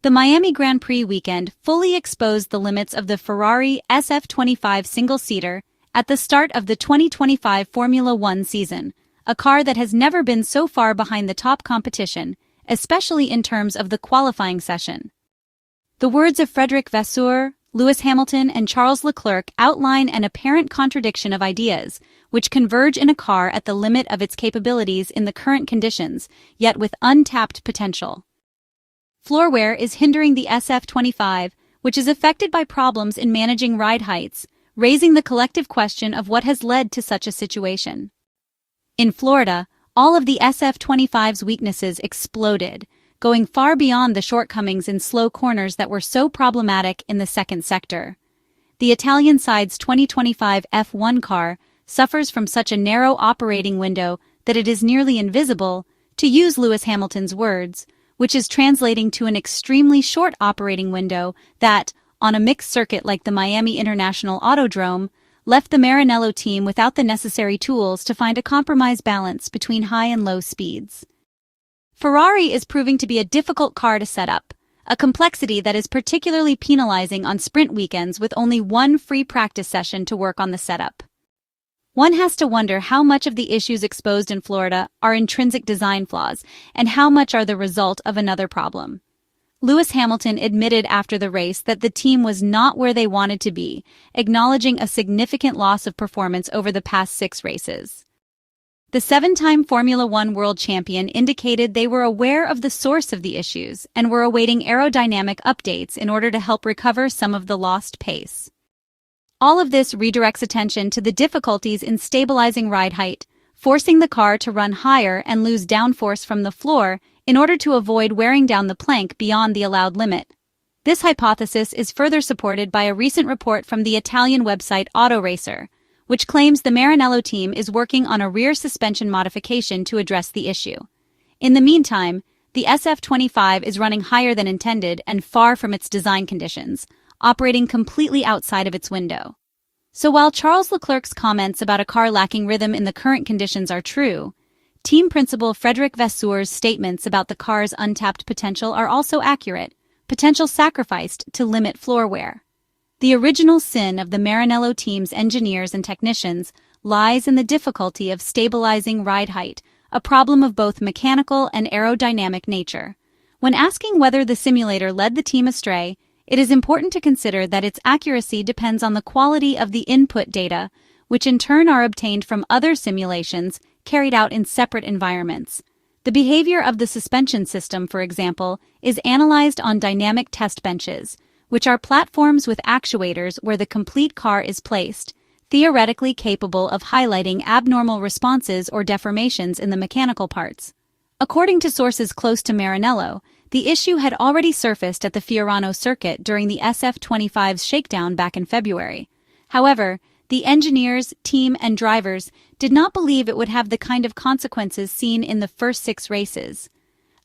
The Miami Grand Prix weekend fully exposed the limits of the Ferrari SF-25 single-seater at the start of the 2025 Formula One season, a car that has never been so far behind the top competition, especially in terms of the qualifying session. The words of Frederic Vasseur, Lewis Hamilton, and Charles Leclerc outline an apparent contradiction of ideas, which converge in a car at the limit of its capabilities in the current conditions, yet with untapped potential. Floor wear is hindering the SF-25, which is affected by problems in managing ride heights, raising the collective question of what has led to such a situation. In Florida, all of the SF-25's weaknesses exploded, going far beyond the shortcomings in slow corners that were so problematic in the second sector. The Italian side's 2025 F1 car suffers from such a narrow operating window that it is nearly invisible, to use Lewis Hamilton's words, which is translating to an extremely short operating window that, on a mixed circuit like the Miami International Autodrome, left the Maranello team without the necessary tools to find a compromise balance between high and low speeds. Ferrari is proving to be a difficult car to set up, a complexity that is particularly penalizing on sprint weekends with only one free practice session to work on the setup. One has to wonder how much of the issues exposed in Florida are intrinsic design flaws and how much are the result of another problem. Lewis Hamilton admitted after the race that the team was not where they wanted to be, acknowledging a significant loss of performance over the past 6 races. The 7-time Formula One world champion indicated they were aware of the source of the issues and were awaiting aerodynamic updates in order to help recover some of the lost pace. All of this redirects attention to the difficulties in stabilizing ride height, forcing the car to run higher and lose downforce from the floor in order to avoid wearing down the plank beyond the allowed limit. This hypothesis is further supported by a recent report from the Italian website AutoRacer, which claims the Maranello team is working on a rear suspension modification to address the issue. In the meantime, the SF-25 is running higher than intended and far from its design conditions, operating completely outside of its window. So while Charles Leclerc's comments about a car lacking rhythm in the current conditions are true, team principal Frederic Vasseur's statements about the car's untapped potential are also accurate, potential sacrificed to limit floor wear. The original sin of the Maranello team's engineers and technicians lies in the difficulty of stabilizing ride height, a problem of both mechanical and aerodynamic nature. When asking whether the simulator led the team astray, it is important to consider that its accuracy depends on the quality of the input data, which in turn are obtained from other simulations carried out in separate environments. The behavior of the suspension system, for example, is analyzed on dynamic test benches, which are platforms with actuators where the complete car is placed, theoretically capable of highlighting abnormal responses or deformations in the mechanical parts. According to sources close to Maranello, the issue had already surfaced at the Fiorano circuit during the SF-25's shakedown back in February. However, the engineers, team, and drivers did not believe it would have the kind of consequences seen in the first 6 races.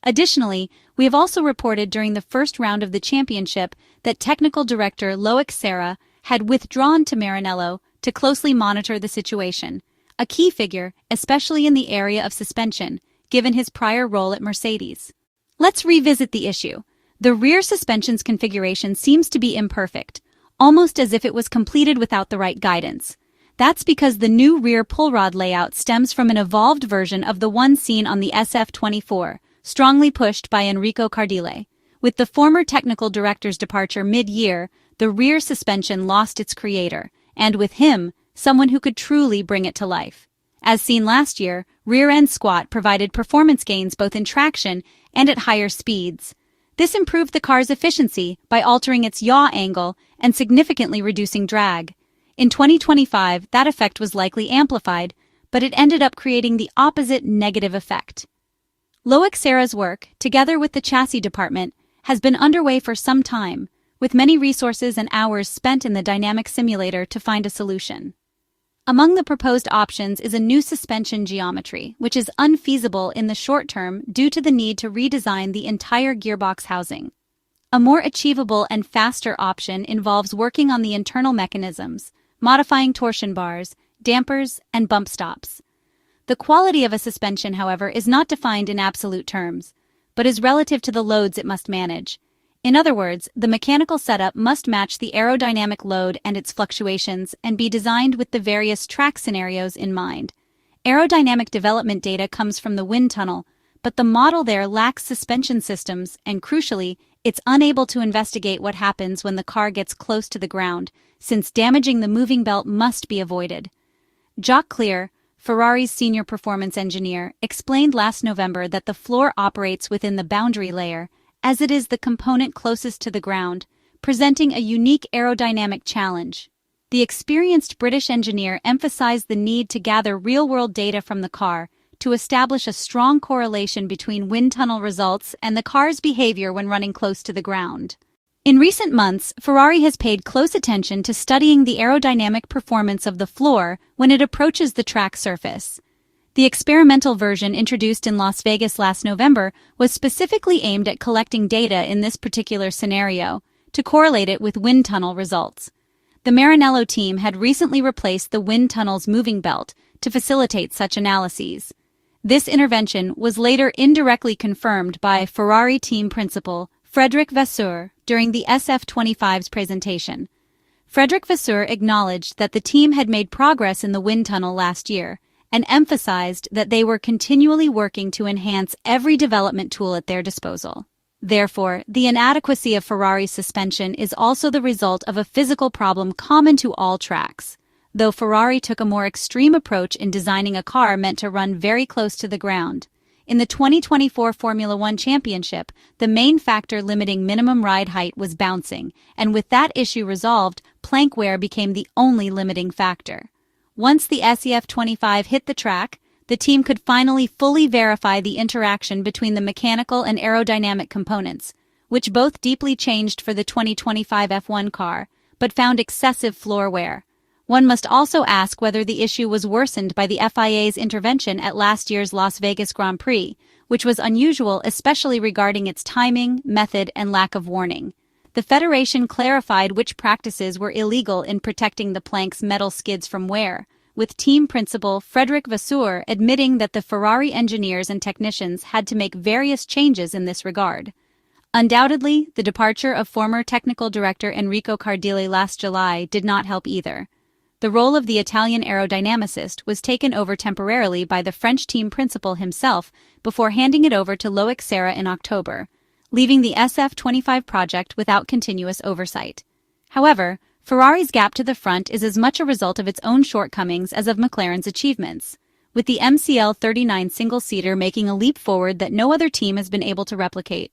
Additionally, we have also reported during the first round of the championship that technical director Loic Serra had withdrawn to Maranello to closely monitor the situation, a key figure, especially in the area of suspension, given his prior role at Mercedes. Let's revisit the issue. The rear suspension's configuration seems to be imperfect, almost as if it was completed without the right guidance. That's because the new rear pull rod layout stems from an evolved version of the one seen on the SF-24, strongly pushed by Enrico Cardile. With the former technical director's departure mid-year, the rear suspension lost its creator, and with him, someone who could truly bring it to life. As seen last year, rear-end squat provided performance gains both in traction and at higher speeds. This improved the car's efficiency by altering its yaw angle and significantly reducing drag. In 2025, that effect was likely amplified, but it ended up creating the opposite negative effect. Loic Serra's work, together with the chassis department, has been underway for some time, with many resources and hours spent in the dynamic simulator to find a solution. Among the proposed options is a new suspension geometry, which is unfeasible in the short term due to the need to redesign the entire gearbox housing. A more achievable and faster option involves working on the internal mechanisms, modifying torsion bars, dampers, and bump stops. The quality of a suspension, however, is not defined in absolute terms, but is relative to the loads it must manage. In other words, the mechanical setup must match the aerodynamic load and its fluctuations and be designed with the various track scenarios in mind. Aerodynamic development data comes from the wind tunnel, but the model there lacks suspension systems and, crucially, it's unable to investigate what happens when the car gets close to the ground, since damaging the moving belt must be avoided. Jacques Clear, Ferrari's senior performance engineer, explained last November that the floor operates within the boundary layer, as it is the component closest to the ground, presenting a unique aerodynamic challenge. The experienced British engineer emphasized the need to gather real-world data from the car to establish a strong correlation between wind tunnel results and the car's behavior when running close to the ground. In recent months, Ferrari has paid close attention to studying the aerodynamic performance of the floor when it approaches the track surface. The experimental version introduced in Las Vegas last November was specifically aimed at collecting data in this particular scenario to correlate it with wind tunnel results. The Maranello team had recently replaced the wind tunnel's moving belt to facilitate such analyses. This intervention was later indirectly confirmed by Ferrari team principal Frederic Vasseur during the SF-25's presentation. Frederic Vasseur acknowledged that the team had made progress in the wind tunnel last year and emphasized that they were continually working to enhance every development tool at their disposal. Therefore, the inadequacy of Ferrari's suspension is also the result of a physical problem common to all tracks. Though Ferrari took a more extreme approach in designing a car meant to run very close to the ground. In the 2024 Formula One Championship, the main factor limiting minimum ride height was bouncing, and with that issue resolved, plank wear became the only limiting factor. Once the SF-25 hit the track, the team could finally fully verify the interaction between the mechanical and aerodynamic components, which both deeply changed for the 2025 F1 car, but found excessive floor wear. One must also ask whether the issue was worsened by the FIA's intervention at last year's Las Vegas Grand Prix, which was unusual especially regarding its timing, method, and lack of warning. The federation clarified which practices were illegal in protecting the plank's metal skids from wear, with team principal Frederic Vasseur admitting that the Ferrari engineers and technicians had to make various changes in this regard. Undoubtedly, the departure of former technical director Enrico Cardile last July did not help either. The role of the Italian aerodynamicist was taken over temporarily by the French team principal himself before handing it over to Loic Serra in October, leaving the SF-25 project without continuous oversight. However, Ferrari's gap to the front is as much a result of its own shortcomings as of McLaren's achievements, with the MCL-39 single-seater making a leap forward that no other team has been able to replicate.